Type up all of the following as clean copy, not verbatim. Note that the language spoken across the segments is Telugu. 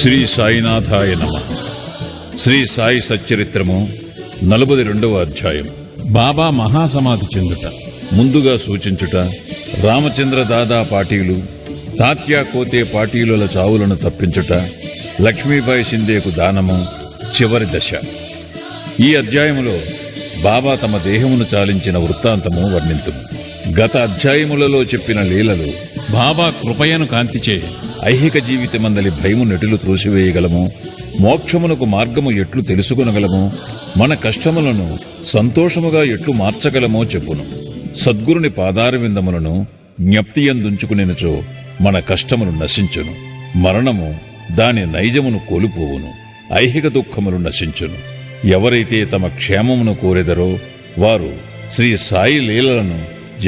శ్రీ సాయినాథాయ నమః. శ్రీ సాయి సచ్చరిత్రము 42వ అధ్యాయం. బాబా మహాసమాధి చెందుట. ముందుగా సూచించుట, రామచంద్ర దాదా పాటీలు, తాత్యా కోతే పాటీలుల చావులను తప్పించుట, లక్ష్మీబాయి షిందేకు దానము, చివరి దశ. ఈ అధ్యాయములో బాబా తమ దేహమును చాలించిన వృత్తాంతము వర్ణింతుము. గత అధ్యాయములలో చెప్పిన లీలలు బాబా కృపయను కాంతిచే ఐహిక జీవితమందలి భయము నెటులు త్రోసివేయగలము, మోక్షమునకు మార్గము ఎట్లు తెలుసుకొనగలము, మన కష్టములను సంతోషముగా ఎట్లు మార్చగలమో చెప్పును. సద్గురుని పాదారవిందములను జ్ఞప్తియందుంచుకునినచో మన కష్టములు నశించును, మరణము దాని నైజమును కోల్పోవును, ఐహిక దుఃఖములు నశించును. ఎవరైతే తమ క్షేమమును కోరెదరో వారు శ్రీ సాయి లీలలను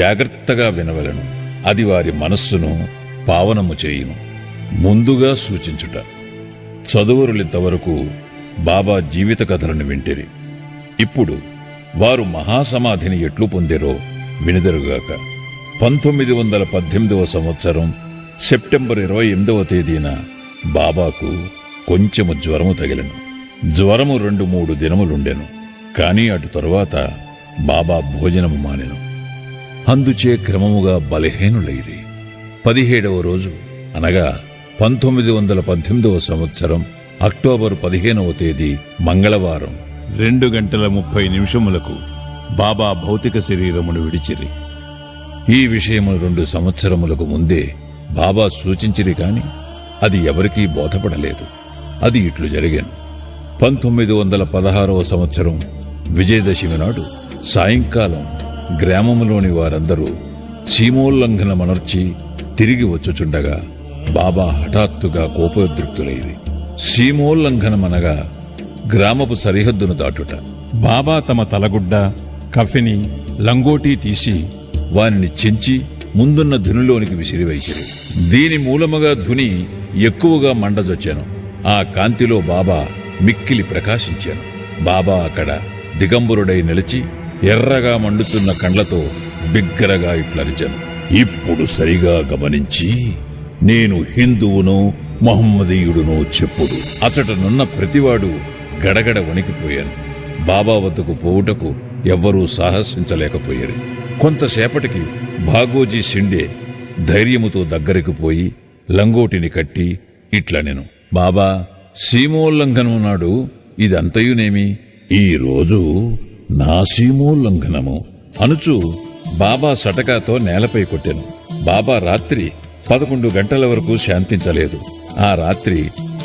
జాగ్రత్తగా వినవలను. అది వారి మనస్సును పావనము చేయును. ముందుగా సూచించుట, చదువరులింతవరకు బాబా జీవిత కథలను వింటిరి. ఇప్పుడు వారు మహాసమాధిని ఎట్లు పొందిరో వినిదరుగాక. 1918వ సంవత్సరం సెప్టెంబర్ 28వ తేదీన బాబాకు కొంచెము జ్వరము తగిలెను. జ్వరము 2-3 దినములుండెను. కాని అటు తరువాత బాబా భోజనము మానెను. అందుచే క్రమముగా బలహీనులైరి. 17వ రోజు అనగా 1918వ సంవత్సరం అక్టోబరు 15వ తేదీ మంగళవారం 2:30 బాబా భౌతిక శరీరమును విడిచిరి. ఈ విషయమును 2 సంవత్సరములకు ముందే బాబా సూచించిరి కాని అది ఎవరికీ బోధపడలేదు. అది ఇట్లు జరిగాను. 1916వ సంవత్సరం విజయదశమి నాడు సాయంకాలం గ్రామములోని వారందరూ సీమోల్లంఘనమనర్చి తిరిగి వచ్చుచుండగా బాబా హఠాత్తుగా కోపోద్రిక్తులైరి. సీమోల్లంఘనమనగా గ్రామపు సరిహద్దును దాటుట. బాబా తమ తలగుడ్డ, కఫిని, లంగోటీ తీసి వానిని చించి ముందున్న ధునిలోనికి విసిరివేసిరి. దీని మూలముగా ధుని ఎక్కువగా మండజొచ్చాను. ఆ కాంతిలో బాబా మిక్కిలి ప్రకాశించాను. బాబా అక్కడ దిగంబరుడై నిలిచి ఎర్రగా మండుతున్న కండ్లతో బిగ్గరగా ఇట్లరిచాను. ఇప్పుడు సరిగా గమనించి నేను హిందువునో మహమ్మదీయుడునో చెప్పుడు. అచటనున్న ప్రతివాడు గడగడ వణికిపోయాను. బాబా వద్దకు పోవుటకు ఎవ్వరూ సాహసించలేకపోయారు. కొంతసేపటికి భాగోజీ షిండే ధైర్యముతో దగ్గరికి పోయి లంగోటిని కట్టి ఇట్లనెను, బాబా, సీమోల్లంఘనము నాడు ఇదంతయునేమి? ఈ రోజు నా సీమోల్లంఘనము అనుచు బాబా సటకాతో నేలపై కొట్టెను. బాబా రాత్రి 11 గంటల వరకు శాంతించలేదు. ఆ రాత్రి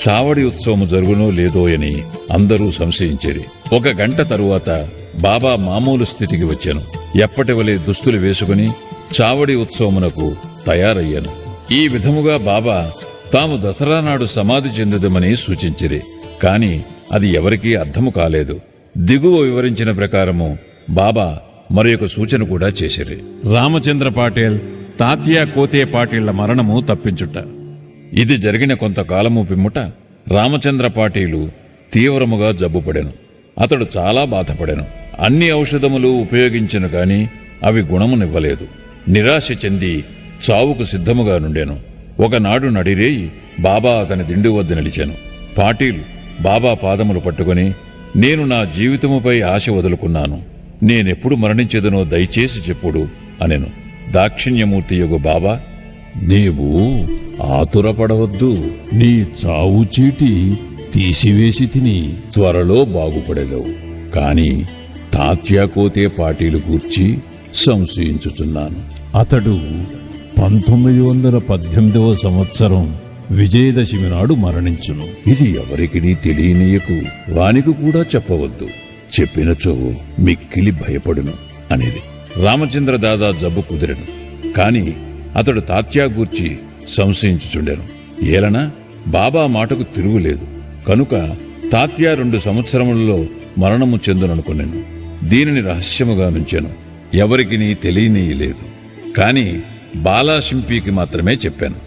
చావడి ఉత్సవము జరుగునో లేదో అని అందరూ సంశయించేరి. 1 గంట తరువాత బాబా మామూలు స్థితికి వచ్చాను. ఎప్పటివలే దుస్తులు వేసుకుని చావడి ఉత్సవమునకు తయారయ్యాను. ఈ విధముగా బాబా తాము దసరా నాడు సమాధి చెందుదమని సూచించిరి. కాని అది ఎవరికీ అర్థము కాలేదు. దిగువ వివరించిన ప్రకారము బాబా మరొక సూచన కూడా చేసిరి. రామచంద్ర పాటేల్, తాత్యా కోతే పాటీళ్ల మరణము తప్పించుట. ఇది జరిగిన కొంతకాలము పిమ్ముట రామచంద్ర పాటీలు తీవ్రముగా జబ్బుపడెను. అతడు చాలా బాధపడెను. అన్ని ఔషధములు ఉపయోగించెను కాని అవి గుణమునివ్వలేదు. నిరాశ చెంది చావుకు సిద్ధముగా నుండెను. ఒకనాడు నడిరేయి బాబా అతని దిండు వద్ద నిలిచాను. పాటీలు బాబా పాదములు పట్టుకుని, నేను నా జీవితముపై ఆశ వదులుకున్నాను. నేనెప్పుడు మరణించెదనో దయచేసి చెప్పుడు అనెను. దాక్షిణ్యమూర్తియగు బాబా, నీవు ఆతురపడవద్దు. నీ చావు చీటి తీసివేసి తిని త్వరలో బాగుపడేదవు. కాని తాత్యాకోతే పాటీలు గూర్చి సంశయించుచున్నాను. అతడు 1918వ సంవత్సరం విజయదశమి నాడు మరణించును. ఇది ఎవరికినీ తెలియనీయకు, వానికి కూడా చెప్పవద్దు. చెప్పినచో మిక్కిలి భయపడును అనేది. రామచంద్ర దాదా జబ్బు కుదిరెను. కాని అతడు తాత్యా గూర్చి సంశయించుచుండెను. ఏలనా బాబా మాటకు తిరుగులేదు. కనుక తాత్యా 2 సంవత్సరములలో మరణము చెందుననుకున్నాను. దీనిని రహస్యముగా నుంచాను. ఎవరికినీ తెలియనీయలేదు. కాని బాలాశింపికి మాత్రమే చెప్పాను.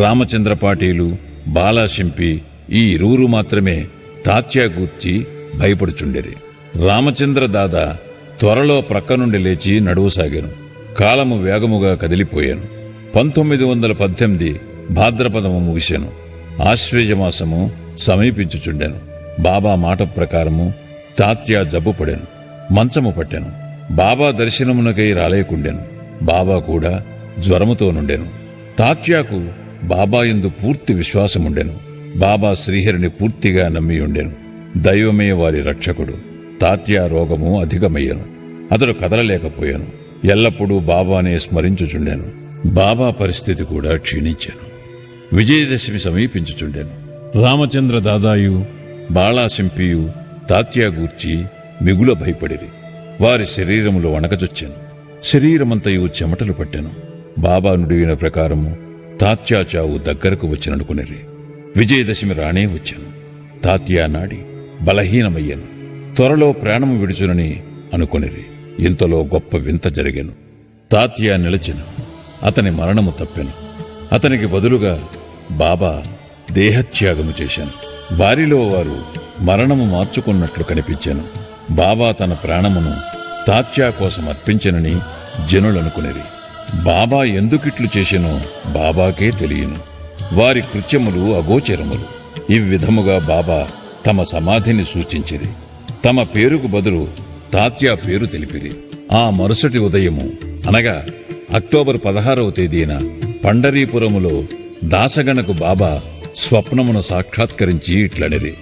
రామచంద్ర పాటీలు, బాలాశింపి ఈ ఇరువురు మాత్రమే తాత్యా గూర్చి భయపడుచుండెరి. రామచంద్ర దాదా త్వరలో ప్రక్క నుండి లేచి నడువసాగాను. కాలము వేగముగా కదిలిపోయాను. 1918 భాద్రపదము ముగిసెను. ఆశ్వేజమాసము సమీపించుచుండెను. బాబా మాట ప్రకారము తాత్యా జబ్బు పడెను, మంచము పట్టెను. బాబా దర్శనమునకై రాలేకుండెను. బాబా కూడా జ్వరముతో నుండెను. తాత్యాకు బాబా యందు పూర్తి విశ్వాసముండెను. బాబా శ్రీహరిని పూర్తిగా నమ్మియుండెను. దైవమే వారి రక్షకుడు. తాత్యా రోగము అధికమయ్యను. అతడు కదలలేకపోయాను. ఎల్లప్పుడూ బాబానే స్మరించుచుండెను. బాబా పరిస్థితి కూడా క్షీణించాను. విజయదశమి సమీపించుచుండెను. రామచంద్ర దాదాయు బాళాశంపియు తాత్యా గూర్చి మిగుల భయపడిరి. వారి శరీరములు వణకజొచ్చెను. శరీరమంతయు చెమటలు పట్టెను. బాబా నుడివిన ప్రకారము తాత్యా చావు దగ్గరకు వచ్చిననుకునిరి. విజయదశమి రానే వచ్చాను. తాత్యా నాడి బలహీనమయ్యాను. త్వరలో ప్రాణము విడుచునని అనుకొనిరి. ఇంతలో గొప్ప వింత జరిగెను. తాత్యా నిలచెను. అతని మరణము తప్పెను. అతనికి బదులుగా బాబా దేహత్యాగము చేశాను. వారిలో వారు మరణము మార్చుకున్నట్లు కనిపించాను. బాబా తన ప్రాణమును తాత్యా కోసం అర్పించనని జనులనుకునిరి. బాబా ఎందుకిట్లు చేసెనో బాబాకే తెలియను. వారి కృత్యములు అగోచరములు. ఈ విధముగా బాబా తమ సమాధిని సూచించిరి. తమ పేరుకు బదులు తాత్యా పేరు తెలిపిరి. ఆ మరుసటి ఉదయము అనగా అక్టోబర్ 16వ తేదీన పండరీపురములో దాసగణకు బాబా స్వప్నమును సాక్షాత్కరించి ఇట్లనిరి.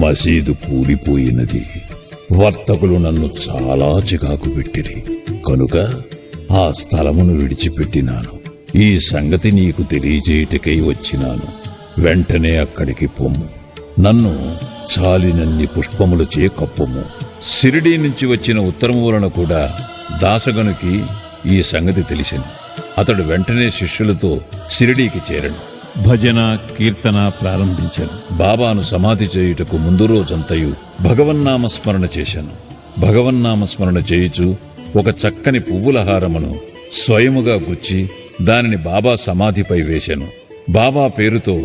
మసీదు కూలిపోయినది. వర్తకులు నన్ను చాలా చికాకు పెట్టిరి. కనుక ఆ స్థలమును విడిచిపెట్టినాను. ఈ సంగతి నీకు తెలియజేయటకై వచ్చినాను. వెంటనే అక్కడికి పొమ్ము. నన్ను చాలినన్ని పుష్పములచే కప్పుము. షిరిడీ నుంచి వచ్చిన ఉత్తరము వలన కూడా దాసగనుకి ఈ సంగతి తెలిసింది. అతడు వెంటనే శిష్యులతో షిరిడీకి చేరను. భజన కీర్తన ప్రారంభించాను. బాబాను సమాధి చేయుటకు ముందు రోజంతయు భగవన్నామస్మరణ చేశాను. భగవన్నామస్మరణ చేయుచు ఒక చక్కని పువ్వుల హారమును స్వయముగా గుచ్చి దానిని బాబా సమాధిపై వేశాను. బాబా పేరుతో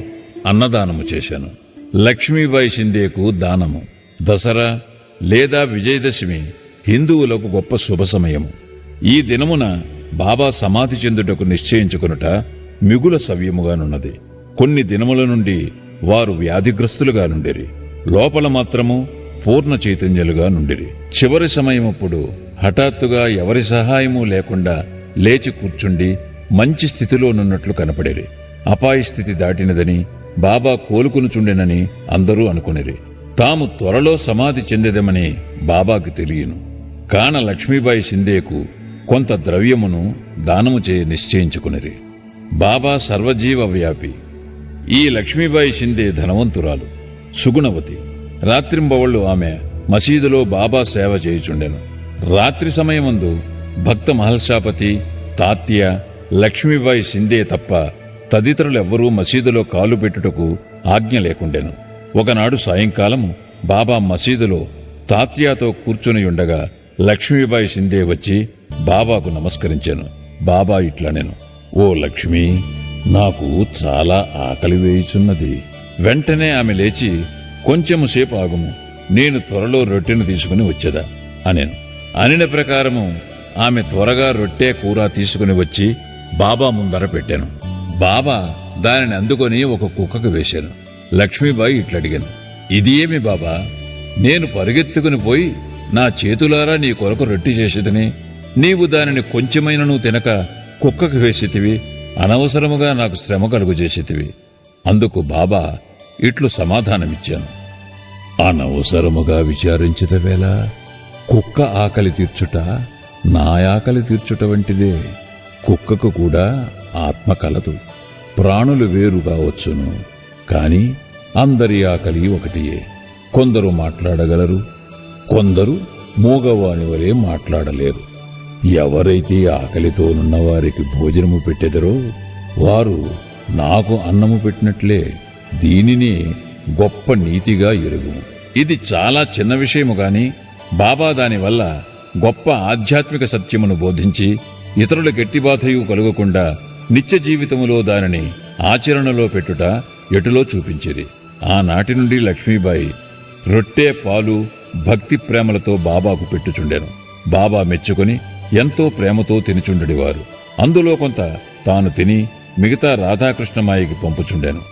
అన్నదానము చేశాను. లక్ష్మీబాయి షిందేకు దానము. దసరా లేదా విజయదశమి హిందువులకు గొప్ప శుభ సమయము. ఈ దినమున బాబా సమాధి చెందుటకు నిశ్చయించుకొనుట మిగుల సవ్యముగానున్నది. కొన్ని దినముల నుండి వారు వ్యాధిగ్రస్తులుగా నుండిరి. లోపల మాత్రము పూర్ణ చైతన్యులుగా నుండిరి. చివరి సమయమప్పుడు హఠాత్తుగా ఎవరి సహాయము లేకుండా లేచి కూర్చుండి మంచి స్థితిలోనున్నట్లు కనపడిరి. అపాయ స్థితి దాటినదని బాబా కోలుకునుచుండెనని అందరూ అనుకునిరి. తాము త్వరలో సమాధి చెందెదమని బాబాకు తెలియను. కాన లక్ష్మీబాయి షిందేకు కొంత ద్రవ్యమును దానము చేయ నిశ్చయించుకునిరి. బాబా సర్వజీవ వ్యాపి. ఈ లక్ష్మీబాయి షిందే ధనవంతురాలు, సుగుణవతి. రాత్రింబవళ్లు ఆమె మసీదులో బాబా సేవ చేయుచుండెను. రాత్రి సమయమందు భక్త మహల్షాపతి, తాత్య, లక్ష్మీబాయి షిందే తప్ప తదితరులెవ్వరూ మసీదులో కాలు పెట్టుటకు ఆజ్ఞ లేకుండెను. ఒకనాడు సాయంకాలము బాబా మసీదులో తాత్యాతో కూర్చునియుండగా లక్ష్మీబాయి షిందే వచ్చి బాబాకు నమస్కరించాను. బాబా ఇట్లనెను, ఓ లక్ష్మీ, నాకు చాలా ఆకలి వేయుచున్నది. వెంటనే ఆమె లేచి, కొంచెము సేపు ఆగుము, నేను త్వరలో రొట్టెను తీసుకుని వచ్చేదా అనెను. అనిన ప్రకారము ఆమె త్వరగా రొట్టె కూర తీసుకుని వచ్చి బాబా ముందర పెట్టాను. బాబా దానిని అందుకొని ఒక కుక్కకు వేశాను. లక్ష్మీబాయి ఇట్లడిగాను, ఇది ఏమి బాబా? నేను పరిగెత్తుకుని పోయి నా చేతులారా నీ కొరకు రొట్టి చేసేదని, నీవు దానిని కొంచెమైనను తినక కుక్కకు వేసేతివి, అనవసరముగా నాకు శ్రమ కలుగు చేసేతివి. అందుకు బాబా ఇట్లు సమాధానమిచ్చాను, అనవసరముగా విచారించదవేలా? కుక్క ఆకలి తీర్చుట నా ఆకలి తీర్చుట వంటిదే. కుక్కకు కూడా ఆత్మ కలదు. ప్రాణులు వేరు కావచ్చును, కాని అందరి ఆకలి ఒకటియే. కొందరు మాట్లాడగలరు, కొందరు మూగవాని వలె మాట్లాడలేరు. ఎవరైతే ఆకలితోనున్న వారికి భోజనము పెట్టెదరో వారు నాకు అన్నము పెట్టినట్లే. దీనిని గొప్ప నీతిగా ఎరుగుము. ఇది చాలా చిన్న విషయము గాని బాబా దానివల్ల గొప్ప ఆధ్యాత్మిక సత్యమును బోధించి ఇతరుల గట్టిబాధయు కలుగకుండా నిత్య జీవితములో దానిని ఆచరణలో పెట్టుట ఎటులో చూపించిరి. ఆనాటి నుండి లక్ష్మీబాయి రొట్టె, పాలు భక్తి ప్రేమలతో బాబాకు పెట్టుచుండెను. బాబా మెచ్చుకొని ఎంతో ప్రేమతో తినుచుండెడివారు. అందులో కొంత తాను తిని మిగతా రాధాకృష్ణమాయికి పంపుచుండెను.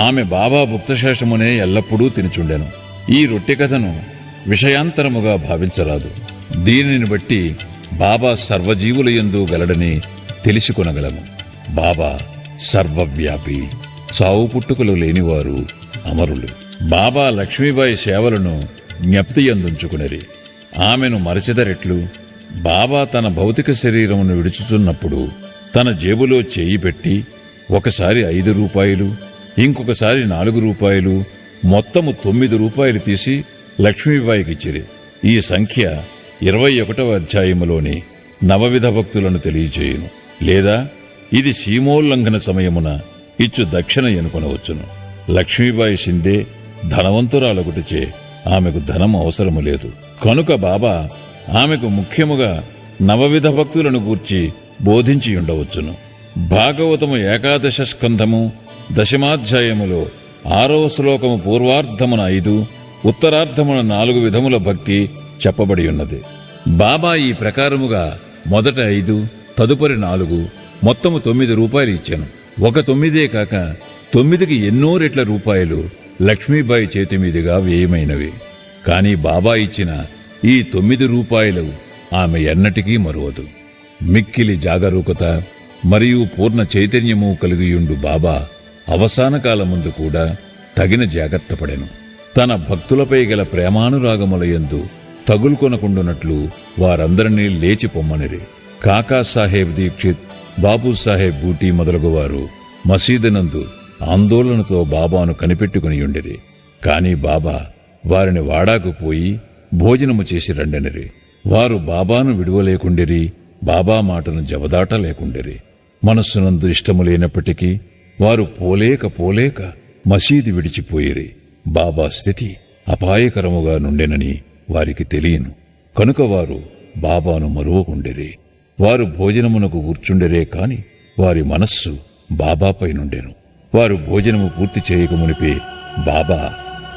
ఆమె బాబా భుక్తశేషమునే ఎల్లప్పుడూ తినుచుండెను. ఈ రొట్టె కథను విషయాంతరముగా భావించరాదు. దీనిని బట్టి బాబా సర్వజీవుల యందు గలడని తెలుసుకొనగలము. బాబా సర్వవ్యాపి, చావు పుట్టుకలు లేనివారు అమరులు. బాబా లక్ష్మీబాయి సేవలను జ్ఞప్తి యందుంచుకునిరి. ఆమెను మరచెదరెట్లు. బాబా తన భౌతిక శరీరమును విడుచుచున్నప్పుడు తన జేబులో చేయి పెట్టి ఒకసారి 5 రూపాయలు, ఇంకొకసారి 4 రూపాయలు, మొత్తము 9 రూపాయలు తీసి లక్ష్మీబాయికిచ్చిరి. ఈ సంఖ్య 21వ అధ్యాయములోని నవవిధ భక్తులను తెలియచేయును. లేదా ఇది సీమోల్లంఘన సమయమున ఇచ్చు దక్షిణ ఎనుకొనవచ్చును. లక్ష్మీబాయి షిందే ధనవంతురాలగుటచే ఆమెకు ధనం అవసరము లేదు. కనుక బాబా ఆమెకు ముఖ్యముగా నవవిధ భక్తులను గూర్చి బోధించి ఉండవచ్చును. భాగవతము 11వ స్కంధము 10వ అధ్యాయములో 6వ శ్లోకము పూర్వార్ధమున 5, ఉత్తరార్ధమున 4 విధముల భక్తి చెప్పబడి ఉన్నది. బాబా ఈ ప్రకారముగా మొదట 5, తదుపరి 4, మొత్తము 9 రూపాయలు ఇచ్చాను. ఒక 9 కాక 9కి ఎన్నో రెట్ల రూపాయలు లక్ష్మీబాయి చేతి మీదుగా వ్యయమైనవి. కాని బాబా ఇచ్చిన ఈ 9 రూపాయలు ఆమె ఎన్నటికీ మరువదు. మిక్కిలి జాగరూకత మరియు పూర్ణ చైతన్యము కలిగియుండు బాబా అవసాన కాలముందు కూడా తగిన జాగ్రత్త పడెను. తన భక్తులపై గల ప్రేమానురాగములయందు తగులుకొనకుండునట్లు వారందరినీ లేచి పొమ్మనిరి. కాకా సాహెబ్ దీక్షిత్, బాబూ సాహెబ్ బూటీ మొదలగువారు మసీదునందు ఆందోళనతో బాబాను కనిపెట్టుకునియుండిరి. కాని బాబా వారిని వాడాకు పోయి భోజనము చేసి రండనిరి. వారు బాబాను విడువలేకుండిరి, బాబా మాటను జవదాటలేకుండిరి. మనస్సునందు ఇష్టము లేనప్పటికీ వారు పోలేక మసీదు విడిచిపోయిరి. బాబా స్థితి అపాయకరముగా నుండెనని వారికి తెలియను. కనుక వారు బాబాను మరువకుండిరి. వారు భోజనమునకు కూర్చుండెరే కాని వారి మనస్సు బాబాపై నుండెను. వారు భోజనము పూర్తి చేయకమునిపే బాబా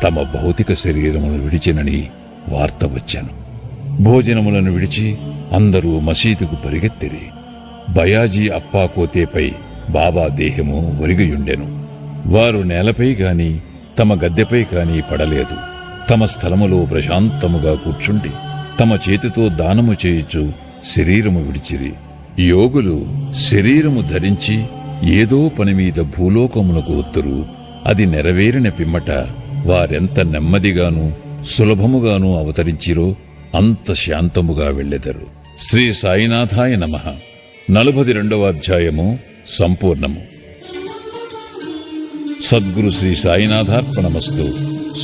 తమ భౌతిక శరీరమును విడిచెనని వార్త వచ్చాను. భోజనములను విడిచి అందరూ మసీదుకు పరిగెత్తిరి. బయాజీ అప్పా కోతేపై బాబా దేహము ఒరిగియుండెను. వారు నేలపై గాని తమ గద్దెపై కాని పడలేదు. తమ స్థలములో ప్రశాంతముగా కూర్చుండి తమ చేతితో దానము చేయుచు శరీరము విడిచిరి. యోగులు శరీరము ధరించి ఏదో పనిమీద భూలోకమునకు వత్తురు. అది నెరవేరిన పిమ్మట వారెంత నెమ్మదిగాను సులభముగాను అవతరించిరో అంత శాంతముగా వెళ్ళెదరు. శ్రీ సాయినాథాయ నమః. 42వ అధ్యాయము సంపూర్ణము. సద్గురు శ్రీ సాయినాథార్పణమస్తు.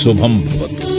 శుభం భవతు.